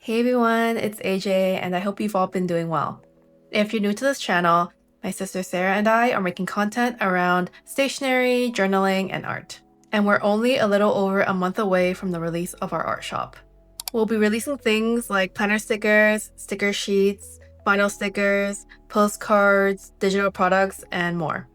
Hey everyone, it's AJ and I hope you've all been doing well. If you're new to this channel, my sister Sarah and I are making content around stationery, journaling, and art. And we're only a little over a month away from the release of our art shop. We'll be releasing things like planner stickers, sticker sheets, vinyl stickers, postcards, digital products, and more.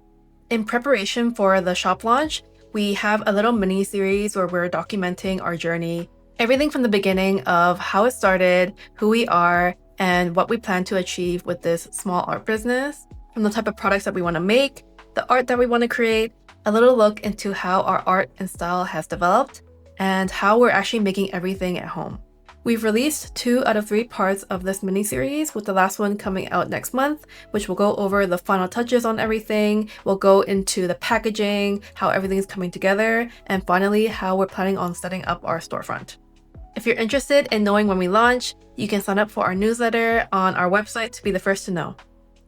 In preparation for the shop launch, we have a little mini-series where we're documenting our journey, everything from the beginning of how it started, who we are, and what we plan to achieve with this small art business, from the type of products that we want to make, the art that we want to create, a little look into how our art and style has developed, and how we're actually making everything at home. We've released 2 out of 3 parts of this mini-series, with the last one coming out next month, which will go over the final touches on everything, we'll go into the packaging, how everything's coming together, and finally how we're planning on setting up our storefront. If you're interested in knowing when we launch, you can sign up for our newsletter on our website to be the first to know.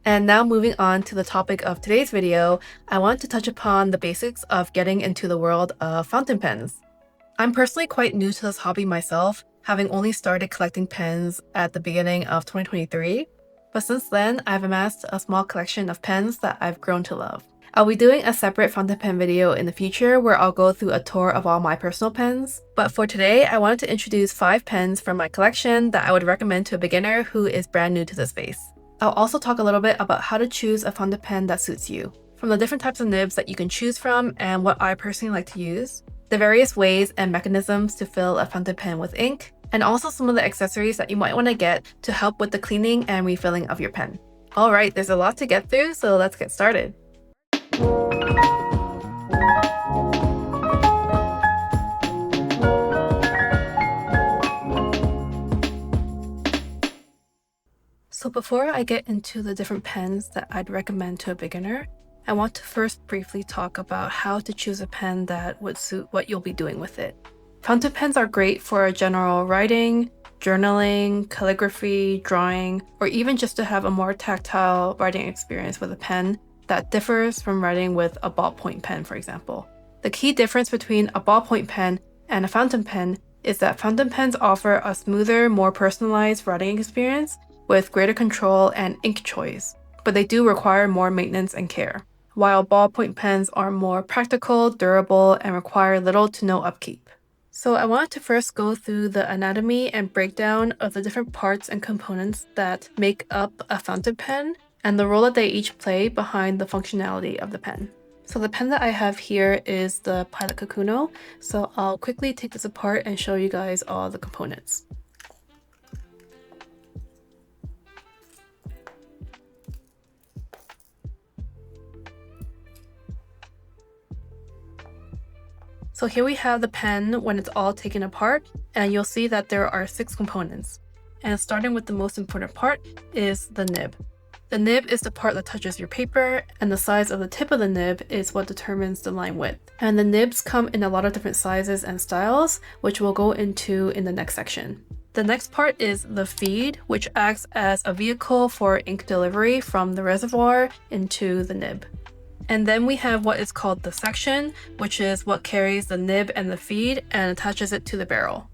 And now moving on to the topic of today's video, I want to touch upon the basics of getting into the world of fountain pens. I'm personally quite new to this hobby myself, having only started collecting pens at the beginning of 2023, but since then I've amassed a small collection of pens that I've grown to love. I'll be doing a separate fountain pen video in the future where I'll go through a tour of all my personal pens, but for today I wanted to introduce 5 pens from my collection that I would recommend to a beginner who is brand new to the space. I'll also talk a little bit about how to choose a fountain pen that suits you, from the different types of nibs that you can choose from and what I personally like to use, the various ways and mechanisms to fill a fountain pen with ink, and also some of the accessories that you might want to get to help with the cleaning and refilling of your pen. Alright, there's a lot to get through, so let's get started. So before I get into the different pens that I'd recommend to a beginner, I want to first briefly talk about how to choose a pen that would suit what you'll be doing with it. Fountain pens are great for general writing, journaling, calligraphy, drawing, or even just to have a more tactile writing experience with a pen that differs from writing with a ballpoint pen, for example. The key difference between a ballpoint pen and a fountain pen is that fountain pens offer a smoother, more personalized writing experience with greater control and ink choice, but they do require more maintenance and care, while ballpoint pens are more practical, durable, and require little to no upkeep. So I wanted to first go through the anatomy and breakdown of the different parts and components that make up a fountain pen and the role that they each play behind the functionality of the pen. So the pen that I have here is the Pilot Kakuno, so I'll quickly take this apart and show you guys all the components. So here we have the pen when it's all taken apart, and you'll see that there are 6 components. And starting with the most important part is the nib. The nib is the part that touches your paper, and the size of the tip of the nib is what determines the line width. And the nibs come in a lot of different sizes and styles, which we'll go into in the next section. The next part is the feed, which acts as a vehicle for ink delivery from the reservoir into the nib. And then we have what is called the section, which is what carries the nib and the feed and attaches it to the barrel.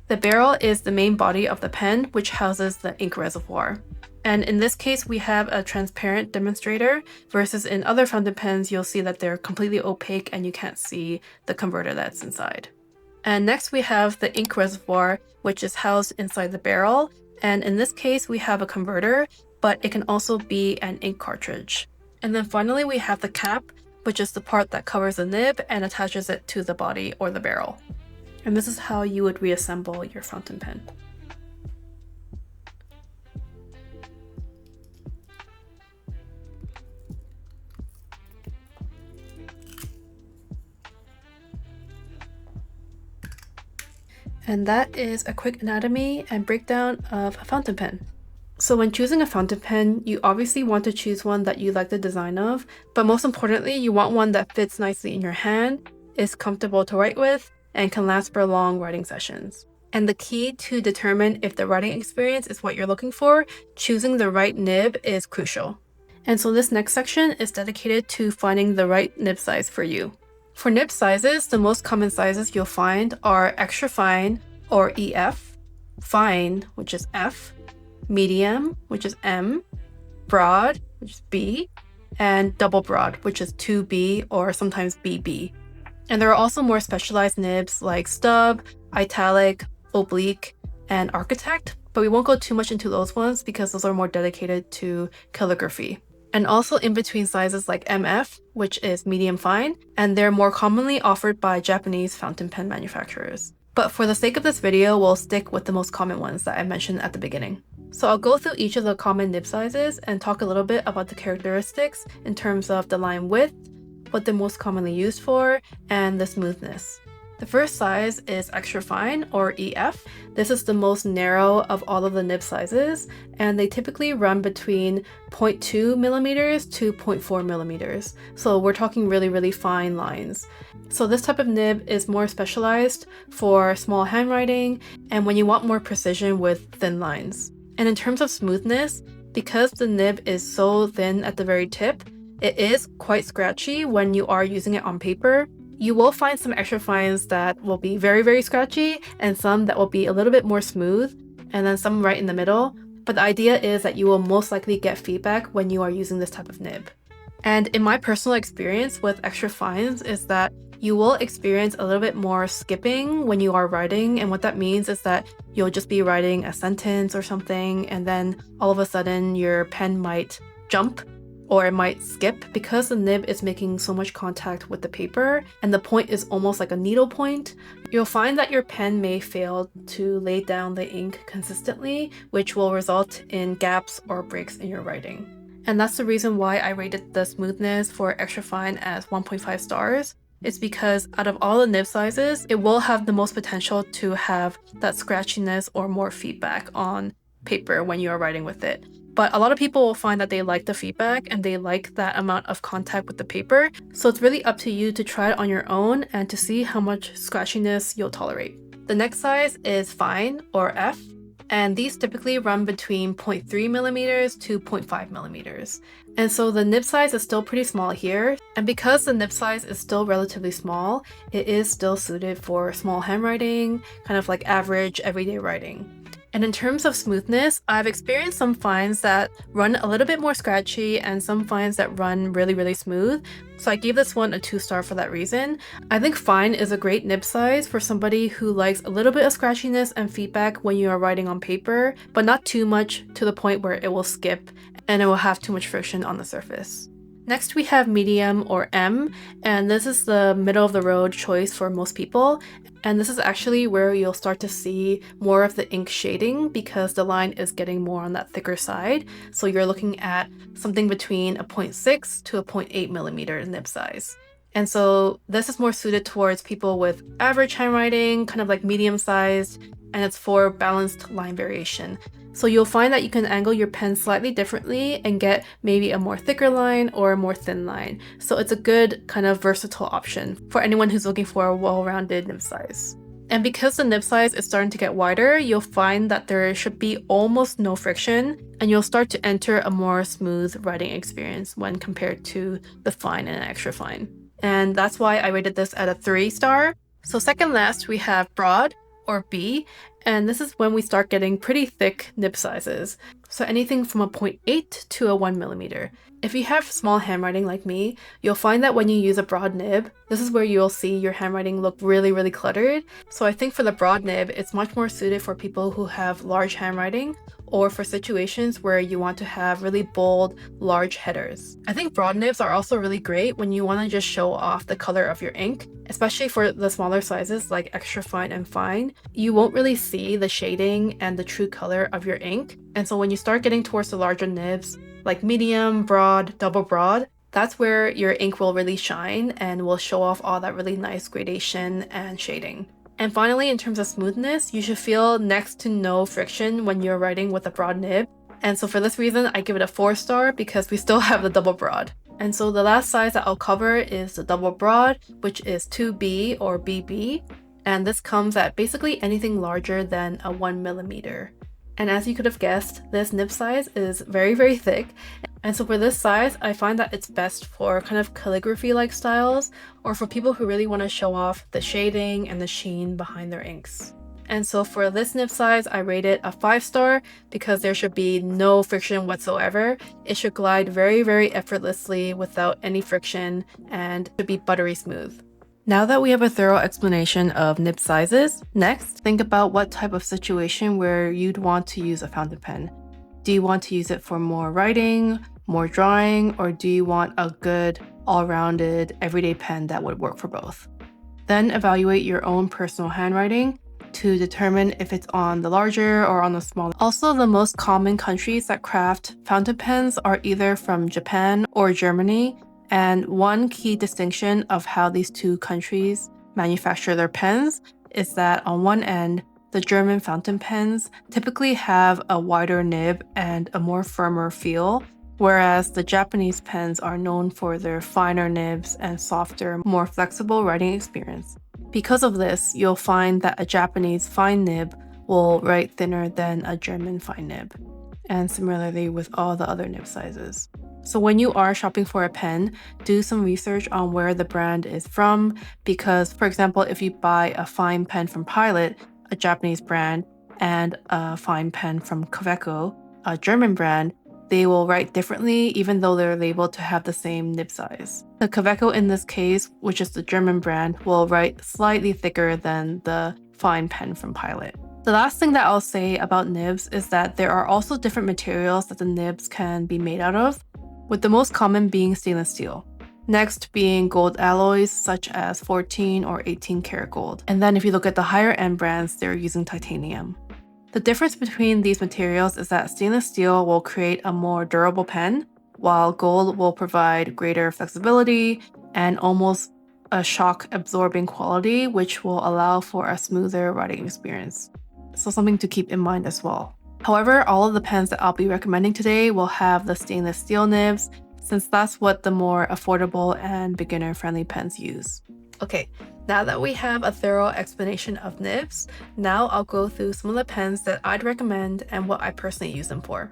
The barrel is the main body of the pen, which houses the ink reservoir. And in this case, we have a transparent demonstrator, versus in other fountain pens, you'll see that they're completely opaque and you can't see the converter that's inside. And next we have the ink reservoir, which is housed inside the barrel. And in this case, we have a converter, but it can also be an ink cartridge. And then finally we have the cap, which is the part that covers the nib and attaches it to the body or the barrel. And this is how you would reassemble your fountain pen. And that is a quick anatomy and breakdown of a fountain pen. So when choosing a fountain pen, you obviously want to choose one that you like the design of, but most importantly, you want one that fits nicely in your hand, is comfortable to write with, and can last for long writing sessions. And the key to determine if the writing experience is what you're looking for, choosing the right nib is crucial. And so this next section is dedicated to finding the right nib size for you. For nib sizes, the most common sizes you'll find are extra fine or EF, fine, which is F, medium, which is M, broad, which is B, and double broad, which is 2B or sometimes BB. And there are also more specialized nibs like stub, italic, oblique, and architect, but we won't go too much into those ones because those are more dedicated to calligraphy. And also in between sizes like MF, which is medium fine, and they're more commonly offered by Japanese fountain pen manufacturers. But for the sake of this video, we'll stick with the most common ones that I mentioned at the beginning. So I'll go through each of the common nib sizes and talk a little bit about the characteristics in terms of the line width, what they're most commonly used for, and the smoothness. The first size is extra fine, or EF. This is the most narrow of all of the nib sizes, and they typically run between 0.2 millimeters to 0.4 millimeters. So we're talking really fine lines. So this type of nib is more specialized for small handwriting and when you want more precision with thin lines. And in terms of smoothness, because the nib is so thin at the very tip, it is quite scratchy when you are using it on paper. You will find some extra fines that will be very scratchy and some that will be a little bit more smooth and then some right in the middle. But the idea is that you will most likely get feedback when you are using this type of nib. And in my personal experience with extra fines is that you will experience a little bit more skipping when you are writing, and what that means is that you'll just be writing a sentence or something and then all of a sudden your pen might jump or it might skip because the nib is making so much contact with the paper and the point is almost like a needle point. You'll find that your pen may fail to lay down the ink consistently, which will result in gaps or breaks in your writing. And that's the reason why I rated the smoothness for extra fine as 1.5 stars. It's because out of all the nib sizes, it will have the most potential to have that scratchiness or more feedback on paper when you are writing with it. But a lot of people will find that they like the feedback and they like that amount of contact with the paper. So it's really up to you to try it on your own and to see how much scratchiness you'll tolerate. The next size is fine, or F, and these typically run between 0.3 millimeters to 0.5 millimeters. And so the nib size is still pretty small here. And because the nib size is still relatively small, it is still suited for small handwriting, kind of like average everyday writing. And in terms of smoothness, I've experienced some fines that run a little bit more scratchy and some fines that run really smooth. So I gave this one a 2-star for that reason. I think fine is a great nib size for somebody who likes a little bit of scratchiness and feedback when you are writing on paper, but not too much to the point where it will skip and it will have too much friction on the surface. Next we have medium, or M, and this is the middle of the road choice for most people. And this is actually where you'll start to see more of the ink shading because the line is getting more on that thicker side. So you're looking at something between a 0.6 to a 0.8 millimeter nib size. And so this is more suited towards people with average handwriting, kind of like medium sized, and it's for balanced line variation. So you'll find that you can angle your pen slightly differently and get maybe a more thicker line or a more thin line. So it's a good kind of versatile option for anyone who's looking for a well-rounded nib size. And because the nib size is starting to get wider, you'll find that there should be almost no friction and you'll start to enter a more smooth writing experience when compared to the fine and extra fine. And that's why I rated this at a 3-star. So second last, we have broad, or B, and this is when we start getting pretty thick nib sizes. So anything from a 0.8 to a 1 millimeter. If you have small handwriting like me, you'll find that when you use a broad nib, this is where you'll see your handwriting look really cluttered. So I think for the broad nib, it's much more suited for people who have large handwriting or for situations where you want to have really bold, large headers. I think broad nibs are also really great when you want to just show off the color of your ink, especially for the smaller sizes like extra fine and fine. You won't really see the shading and the true color of your ink. And so when you start getting towards the larger nibs, like medium, broad, double broad, that's where your ink will really shine and will show off all that really nice gradation and shading. And finally, in terms of smoothness, you should feel next to no friction when you're writing with a broad nib. And so for this reason, I give it a 4-star because we still have the double broad. And so the last size that I'll cover is the double broad, which is 2B or BB. And this comes at basically anything larger than a 1 millimeter. And as you could have guessed, this nib size is very thick. And so for this size, I find that it's best for kind of calligraphy-like styles or for people who really want to show off the shading and the sheen behind their inks. And so for this nib size, I rate it a 5-star because there should be no friction whatsoever. It should glide very, very effortlessly without any friction and should be buttery smooth. Now that we have a thorough explanation of nib sizes, next, think about what type of situation where you'd want to use a fountain pen. Do you want to use it for more writing, more drawing, or do you want a good, all-rounded, everyday pen that would work for both? Then evaluate your own personal handwriting to determine if it's on the larger or on the smaller. Also, the most common countries that craft fountain pens are either from Japan or Germany, and one key distinction of how these two countries manufacture their pens is that on one end, the German fountain pens typically have a wider nib and a more firmer feel, whereas the Japanese pens are known for their finer nibs and softer, more flexible writing experience. Because of this, you'll find that a Japanese fine nib will write thinner than a German fine nib, and similarly with all the other nib sizes. So when you are shopping for a pen, do some research on where the brand is from, because for example, if you buy a fine pen from Pilot, a Japanese brand, and a fine pen from Kaweco, a German brand, they will write differently even though they're labeled to have the same nib size. The Kaweco in this case, which is the German brand, will write slightly thicker than the fine pen from Pilot. The last thing that I'll say about nibs is that there are also different materials that the nibs can be made out of, with the most common being stainless steel. Next being gold alloys such as 14 or 18 karat gold. And then if you look at the higher end brands, they're using titanium. The difference between these materials is that stainless steel will create a more durable pen, while gold will provide greater flexibility and almost a shock absorbing quality, which will allow for a smoother writing experience. So something to keep in mind as well. However, all of the pens that I'll be recommending today will have the stainless steel nibs, since that's what the more affordable and beginner-friendly pens use. Okay, now that we have a thorough explanation of nibs, now I'll go through some of the pens that I'd recommend and what I personally use them for.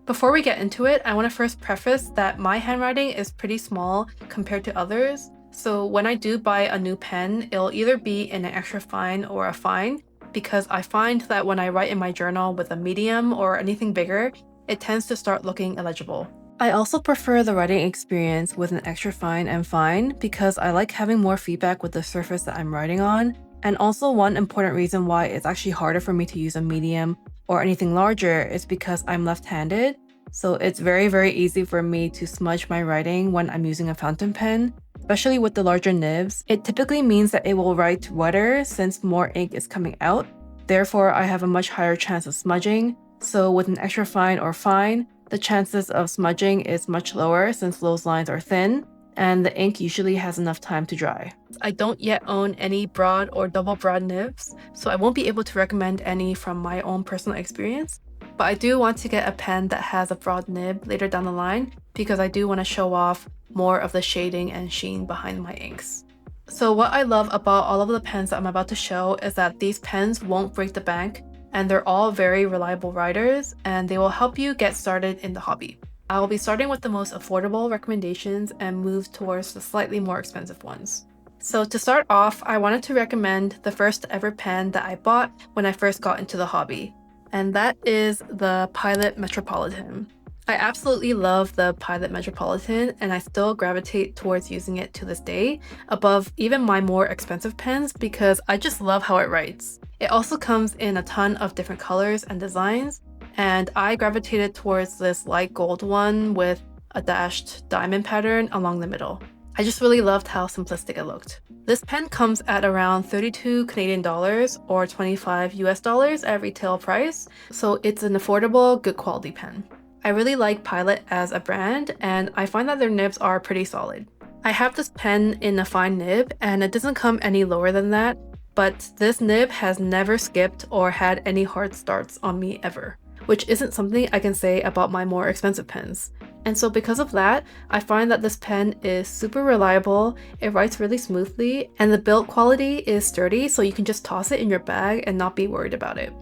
Before we get into it, I want to first preface that my handwriting is pretty small compared to others, so when I do buy a new pen, it'll either be in an extra fine or a fine, because I find that when I write in my journal with a medium or anything bigger, it tends to start looking illegible. I also prefer the writing experience with an extra fine and fine because I like having more feedback with the surface that I'm writing on, and also one important reason why it's actually harder for me to use a medium or anything larger is because I'm left-handed, so it's very, very easy for me to smudge my writing when I'm using a fountain pen. Especially with the larger nibs, it typically means that it will write wetter since more ink is coming out. Therefore, I have a much higher chance of smudging. So with an extra fine or fine, the chances of smudging is much lower since those lines are thin, and the ink usually has enough time to dry. I don't yet own any broad or double broad nibs, so I won't be able to recommend any from my own personal experience. But I do want to get a pen that has a broad nib later down the line because I do want to show off more of the shading and sheen behind my inks. So what I love about all of the pens that I'm about to show is that these pens won't break the bank, and they're all very reliable writers, and they will help you get started in the hobby. I will be starting with the most affordable recommendations and move towards the slightly more expensive ones. So to start off, I wanted to recommend the first ever pen that I bought when I first got into the hobby, and that is the Pilot Metropolitan. I absolutely love the Pilot Metropolitan, and I still gravitate towards using it to this day above even my more expensive pens because I just love how it writes. It also comes in a ton of different colors and designs, and I gravitated towards this light gold one with a dashed diamond pattern along the middle. I just really loved how simplistic it looked. This pen comes at around 32 Canadian dollars or 25 US dollars at retail price, so it's an affordable, good quality pen. I really like Pilot as a brand, and I find that their nibs are pretty solid. I have this pen in a fine nib, and it doesn't come any lower than that, but this nib has never skipped or had any hard starts on me ever, which isn't something I can say about my more expensive pens. And so because of that, I find that this pen is super reliable, it writes really smoothly, and the build quality is sturdy, so you can just toss it in your bag and not be worried about it.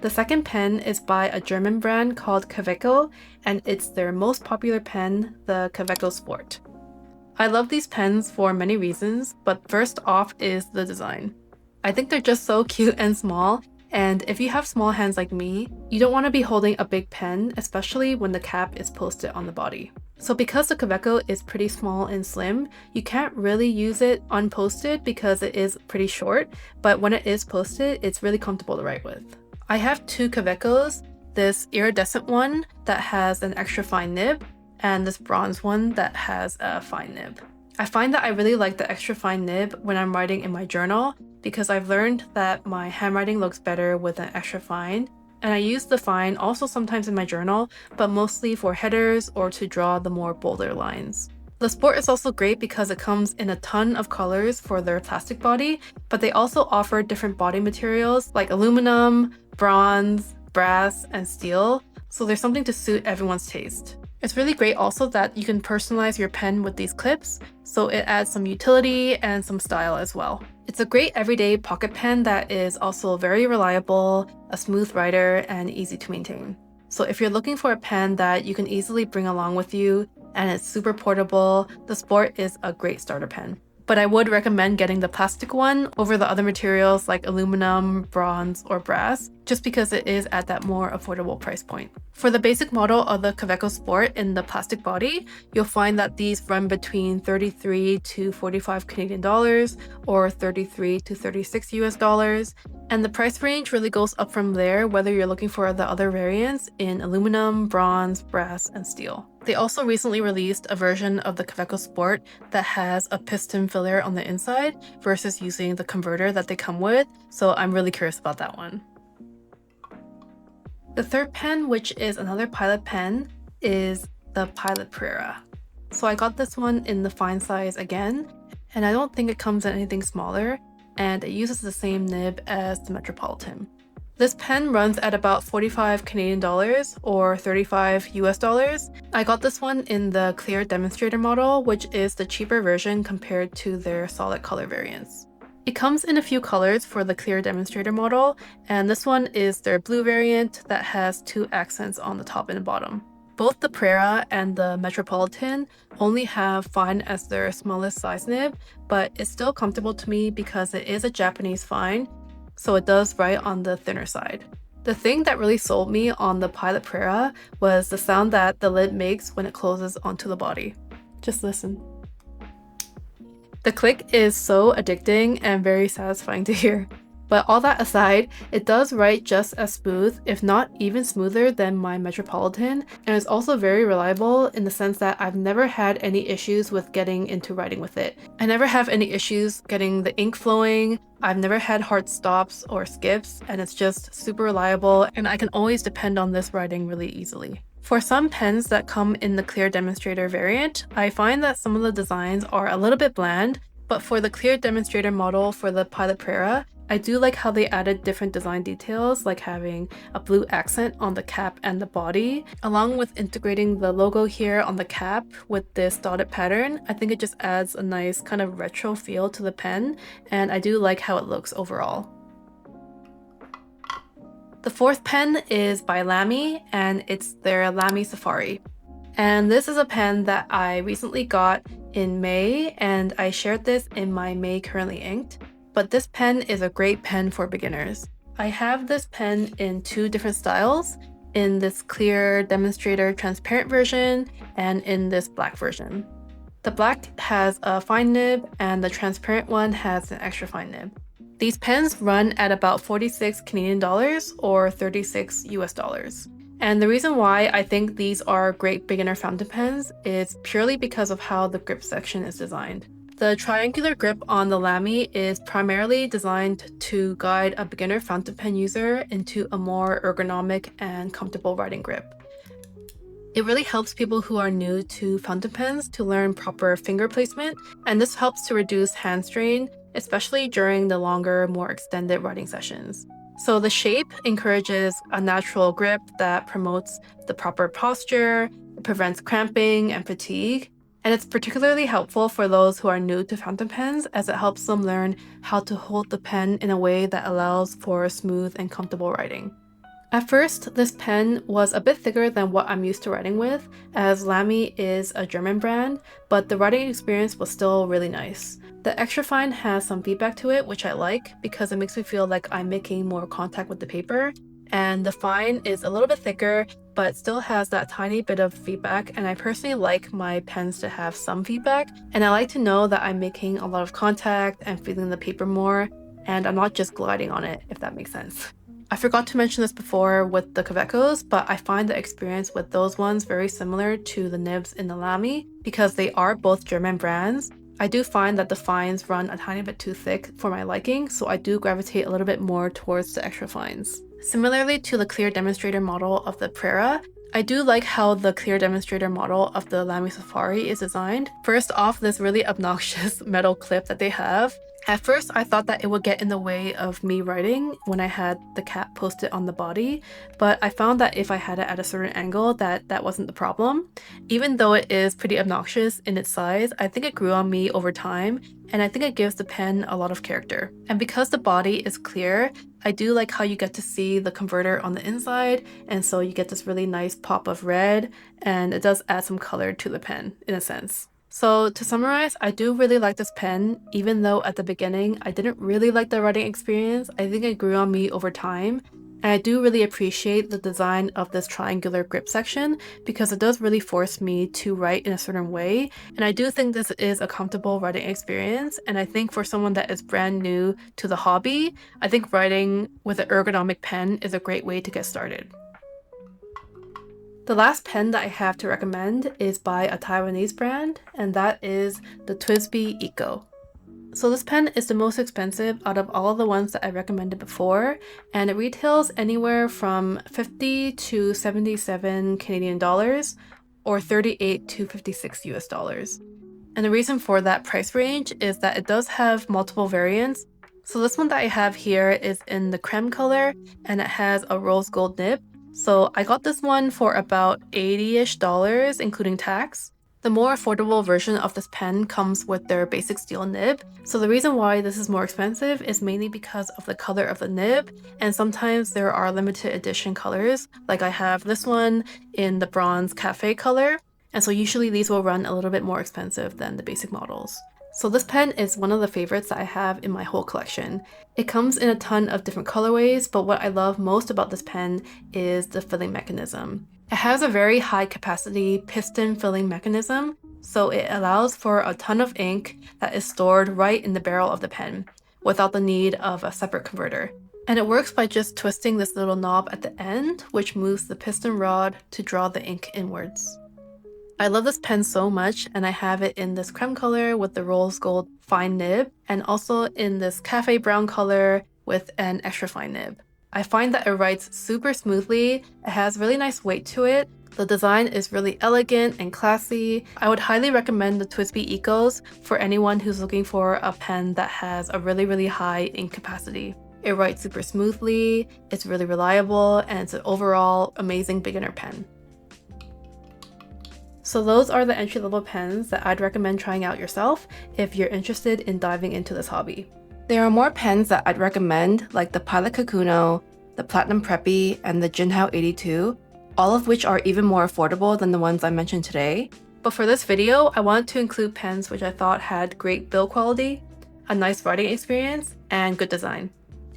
The second pen is by a German brand called Kaweco, and it's their most popular pen, the Kaweco Sport. I love these pens for many reasons, but first off is the design. I think they're just so cute and small, and if you have small hands like me, you don't want to be holding a big pen, especially when the cap is posted on the body. So because the Kaweco is pretty small and slim, you can't really use it unposted because it is pretty short, but when it is posted, it's really comfortable to write with. I have two Kawecos, this iridescent one that has an extra fine nib, and this bronze one that has a fine nib. I find that I really like the extra fine nib when I'm writing in my journal because I've learned that my handwriting looks better with an extra fine, and I use the fine also sometimes in my journal, but mostly for headers or to draw the more bolder lines. The Sport is also great because it comes in a ton of colors for their plastic body, but they also offer different body materials like aluminum, bronze, brass, and steel, so there's something to suit everyone's taste. It's really great also that you can personalize your pen with these clips, so it adds some utility and some style as well. It's a great everyday pocket pen that is also very reliable, a smooth writer, and easy to maintain. So if you're looking for a pen that you can easily bring along with you and it's super portable, the Sport is a great starter pen. But I would recommend getting the plastic one over the other materials like aluminum, bronze, or brass, just because it is at that more affordable price point. For the basic model of the Kaweco Sport in the plastic body, you'll find that these run between 33 to 45 Canadian dollars or 33 to 36 US dollars, and the price range really goes up from there whether you're looking for the other variants in aluminum, bronze, brass, and steel. They also recently released a version of the Kaweco Sport that has a piston filler on the inside versus using the converter that they come with, so I'm really curious about that one. The third pen, which is another Pilot pen, is the Pilot Prera. So I got this one in the fine size again, and I don't think it comes in anything smaller, and it uses the same nib as the Metropolitan. This pen runs at about 45 Canadian dollars or 35 US dollars. I got this one in the clear demonstrator model, which is the cheaper version compared to their solid color variants. It comes in a few colors for the clear demonstrator model, and this one is their blue variant that has two accents on the top and the bottom. Both the Prera and the Metropolitan only have fine as their smallest size nib, but it's still comfortable to me because it is a Japanese fine, so it does write on the thinner side. The thing that really sold me on the Pilot Prera was the sound that the lid makes when it closes onto the body. Just listen. The click is so addicting and very satisfying to hear. But all that aside, it does write just as smooth, if not even smoother than my Metropolitan, and it's also very reliable in the sense that I've never had any issues with getting into writing with it. I never have any issues getting the ink flowing, I've never had hard stops or skips, and it's just super reliable, and I can always depend on this writing really easily. For some pens that come in the clear demonstrator variant, I find that some of the designs are a little bit bland, but for the clear demonstrator model for the Pilot Prera, I do like how they added different design details like having a blue accent on the cap and the body, along with integrating the logo here on the cap with this dotted pattern. I think it just adds a nice kind of retro feel to the pen, and I do like how it looks overall. The fourth pen is by Lamy, and it's their Lamy Safari. And this is a pen that I recently got in May, and I shared this in my May Currently Inked. But this pen is a great pen for beginners. I have this pen in two different styles, in this clear demonstrator transparent version and in this black version. The black has a fine nib and the transparent one has an extra fine nib. These pens run at about 46 Canadian dollars or 36 US dollars. And the reason why I think these are great beginner fountain pens is purely because of how the grip section is designed. The triangular grip on the Lamy is primarily designed to guide a beginner fountain pen user into a more ergonomic and comfortable writing grip. It really helps people who are new to fountain pens to learn proper finger placement, and this helps to reduce hand strain, especially during the longer, more extended writing sessions. So the shape encourages a natural grip that promotes the proper posture, it prevents cramping and fatigue, and it's particularly helpful for those who are new to fountain pens as it helps them learn how to hold the pen in a way that allows for smooth and comfortable writing. At first, this pen was a bit thicker than what I'm used to writing with, as Lamy is a German brand, but the writing experience was still really nice. The extra fine has some feedback to it, which I like because it makes me feel like I'm making more contact with the paper. And the fine is a little bit thicker, but still has that tiny bit of feedback. And I personally like my pens to have some feedback. And I like to know that I'm making a lot of contact and feeling the paper more. And I'm not just gliding on it, if that makes sense. I forgot to mention this before with the Quebecos, but I find the experience with those ones very similar to the nibs in the Lamy because they are both German brands. I do find that the fines run a tiny bit too thick for my liking, so I do gravitate a little bit more towards the extra fines. Similarly to the clear demonstrator model of the Prera, I do like how the clear demonstrator model of the Lamy Safari is designed. First off, this really obnoxious metal clip that they have. At first, I thought that it would get in the way of me writing when I had the cap posted on the body, but I found that if I had it at a certain angle, that wasn't the problem. Even though it is pretty obnoxious in its size, I think it grew on me over time, and I think it gives the pen a lot of character. And because the body is clear, I do like how you get to see the converter on the inside, and so you get this really nice pop of red, and it does add some color to the pen in a sense. So to summarize, I do really like this pen, even though at the beginning I didn't really like the writing experience. I think it grew on me over time, and I do really appreciate the design of this triangular grip section because it does really force me to write in a certain way, and I do think this is a comfortable writing experience. And I think for someone that is brand new to the hobby, I think writing with an ergonomic pen is a great way to get started. The last pen that I have to recommend is by a Taiwanese brand, and that is the TWSBI Eco. So this pen is the most expensive out of all of the ones that I recommended before, and it retails anywhere from 50 to 77 Canadian dollars or 38 to 56 US dollars. And the reason for that price range is that it does have multiple variants. So this one that I have here is in the creme color, and it has a rose gold nib. So I got this one for about $80-ish, including tax. The more affordable version of this pen comes with their basic steel nib. So the reason why this is more expensive is mainly because of the color of the nib, and sometimes there are limited edition colors. Like I have this one in the bronze cafe color, and so usually these will run a little bit more expensive than the basic models. So this pen is one of the favorites that I have in my whole collection. It comes in a ton of different colorways, but what I love most about this pen is the filling mechanism. It has a very high capacity piston filling mechanism, so it allows for a ton of ink that is stored right in the barrel of the pen without the need of a separate converter. And it works by just twisting this little knob at the end, which moves the piston rod to draw the ink inwards. I love this pen so much, and I have it in this creme color with the rose gold fine nib, and also in this cafe brown color with an extra fine nib. I find that it writes super smoothly, it has really nice weight to it, the design is really elegant and classy. I would highly recommend the TWSBI Ecos for anyone who's looking for a pen that has a really high ink capacity. It writes super smoothly, it's really reliable, and it's an overall amazing beginner pen. So those are the entry-level pens that I'd recommend trying out yourself if you're interested in diving into this hobby. There are more pens that I'd recommend, like the Pilot Kakuno, the Platinum Preppy, and the Jinhao 82, all of which are even more affordable than the ones I mentioned today. But for this video, I wanted to include pens which I thought had great build quality, a nice writing experience, and good design.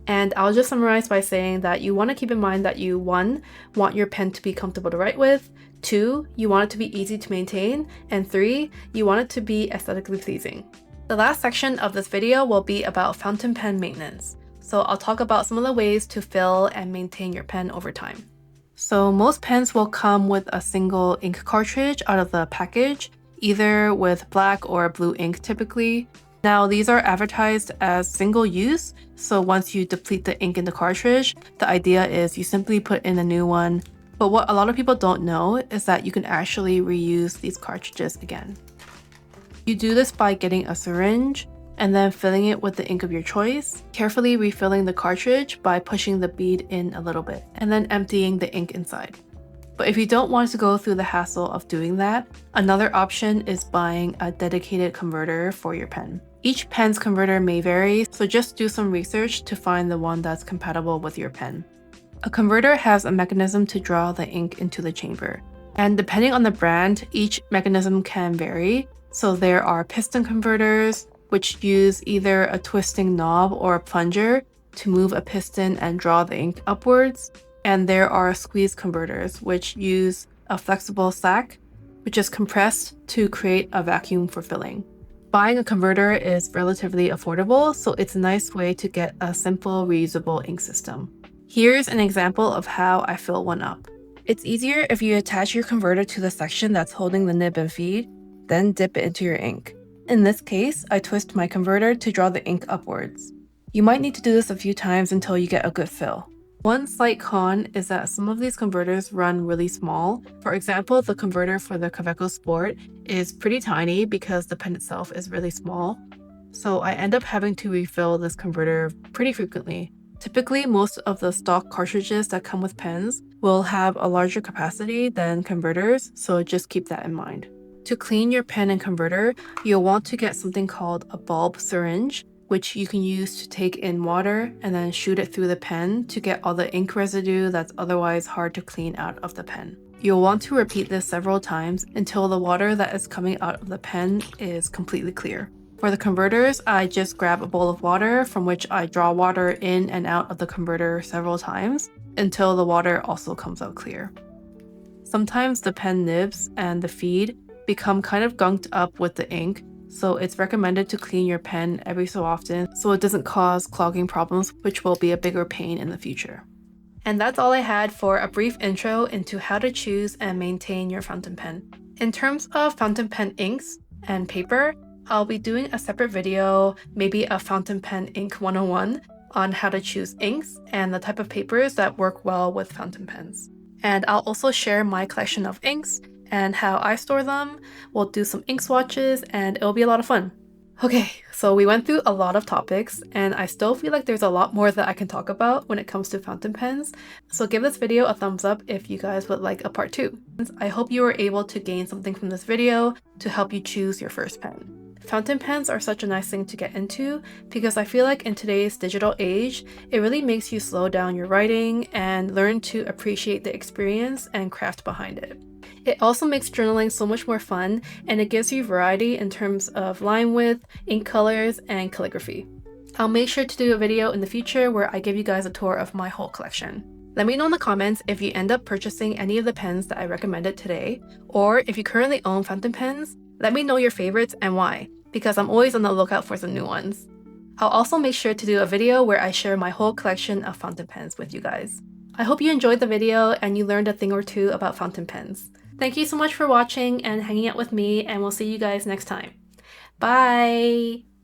And I'll just summarize by saying that you want to keep in mind that you 1. Want your pen to be comfortable to write with, 2. You want it to be easy to maintain, and 3. You want it to be aesthetically pleasing. The last section of this video will be about fountain pen maintenance. So I'll talk about some of the ways to fill and maintain your pen over time. So most pens will come with a single ink cartridge out of the package, either with black or blue ink typically. Now these are advertised as single use, so once you deplete the ink in the cartridge, the idea is you simply put in a new one. But what a lot of people don't know is that you can actually reuse these cartridges again. You do this by getting a syringe and then filling it with the ink of your choice, carefully refilling the cartridge by pushing the bead in a little bit, and then emptying the ink inside. But if you don't want to go through the hassle of doing that, another option is buying a dedicated converter for your pen. Each pen's converter may vary, so just do some research to find the one that's compatible with your pen. A converter has a mechanism to draw the ink into the chamber, and depending on the brand, each mechanism can vary. So there are piston converters, which use either a twisting knob or a plunger to move a piston and draw the ink upwards. And there are squeeze converters, which use a flexible sac, which is compressed to create a vacuum for filling. Buying a converter is relatively affordable, so it's a nice way to get a simple reusable ink system. Here's an example of how I fill one up. It's easier if you attach your converter to the section that's holding the nib and feed, then dip it into your ink. In this case, I twist my converter to draw the ink upwards. You might need to do this a few times until you get a good fill. One slight con is that some of these converters run really small. For example, the converter for the Kaweco Sport is pretty tiny because the pen itself is really small. So I end up having to refill this converter pretty frequently. Typically, most of the stock cartridges that come with pens will have a larger capacity than converters, so just keep that in mind. To clean your pen and converter, you'll want to get something called a bulb syringe, which you can use to take in water and then shoot it through the pen to get all the ink residue that's otherwise hard to clean out of the pen. You'll want to repeat this several times until the water that is coming out of the pen is completely clear. For the converters, I just grab a bowl of water from which I draw water in and out of the converter several times until the water also comes out clear. Sometimes the pen nibs and the feed become kind of gunked up with the ink, so it's recommended to clean your pen every so often so it doesn't cause clogging problems, which will be a bigger pain in the future. And that's all I had for a brief intro into how to choose and maintain your fountain pen. In terms of fountain pen inks and paper, I'll be doing a separate video, maybe a fountain pen ink 101, on how to choose inks and the type of papers that work well with fountain pens. And I'll also share my collection of inks and how I store them. We'll do some ink swatches and it'll be a lot of fun. Okay, so we went through a lot of topics and I still feel like there's a lot more that I can talk about when it comes to fountain pens. So give this video a thumbs up if you guys would like a part 2. I hope you were able to gain something from this video to help you choose your first pen. Fountain pens are such a nice thing to get into because I feel like in today's digital age, it really makes you slow down your writing and learn to appreciate the experience and craft behind it. It also makes journaling so much more fun, and it gives you variety in terms of line width, ink colors, and calligraphy. I'll make sure to do a video in the future where I give you guys a tour of my whole collection. Let me know in the comments if you end up purchasing any of the pens that I recommended today, or if you currently own fountain pens, let me know your favorites and why, because I'm always on the lookout for some new ones. I'll also make sure to do a video where I share my whole collection of fountain pens with you guys. I hope you enjoyed the video and you learned a thing or two about fountain pens. Thank you so much for watching and hanging out with me, and we'll see you guys next time. Bye!